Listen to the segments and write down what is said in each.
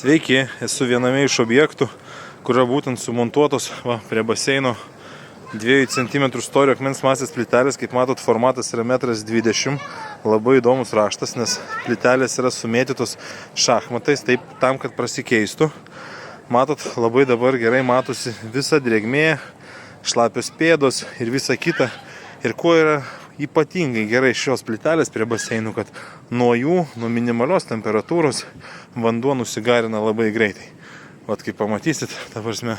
Sveiki, esu viename iš objektų, kurio būtent sumontuotos prie baseino 2 cm storio akmens masės plytelės. Kaip matot, formatas yra 1,20 m. Labai įdomus raštas, nes plytelės yra sumėtytos šachmatais, taip tam, kad prasikeistų. Matot, labai dabar gerai matosi visa drėgmė, šlapios pėdos ir visa kita. Ir kuo yra ypatingai gerai šios plytelės prie baseinų, kad nuo minimalios temperatūros vanduo nusigarina labai greitai. Vat kaip pamatysit, ta prasme,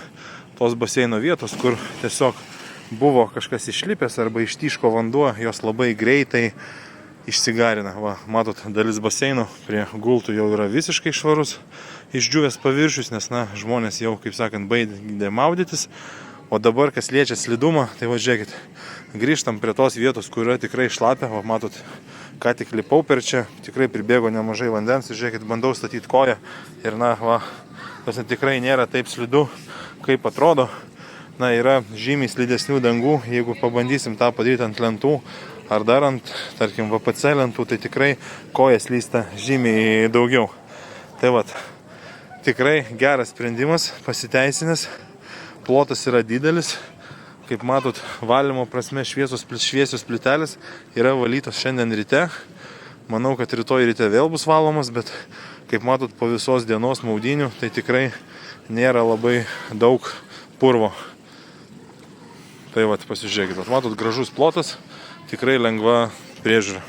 tos baseino vietos, kur tiesiog buvo kažkas išlipęs arba ištyško vanduo, jos labai greitai išsigarina. Va, matot, dalis baseino prie gultų jau yra visiškai švarus, išdžiūvęs paviršius, nes žmonės jau, kaip sakant, baigė maudytis. O dabar, kas liečia slidumą, tai va, žiūrėkit, grįžtam prie tos vietos, kur yra tikrai šlapia. Va, matot, ką tik lipau per čia, tikrai pribėgo nemažai vandens. Žiūrėkit, bandau statyti koją ir tikrai nėra taip slidu, kaip atrodo. Yra žymiai slidesnių dangų. Jeigu pabandysim tą padaryti ant lentų ar dar ant, tarkim, VPC lentų, tai tikrai koja slysta žymiai daugiau. Tai va, tikrai geras sprendimas, pasiteisinęs. Plotas yra didelis. Kaip matot, valymo prasme šviesios plytelės yra valytos šiandien ryte. Manau, kad rytoj ryte vėl bus valomas, bet kaip matot, po visos dienos maudynių tai tikrai nėra labai daug purvo. Tai va, pasižiūrėkit, matot, gražus plotas, tikrai lengva priežiūra.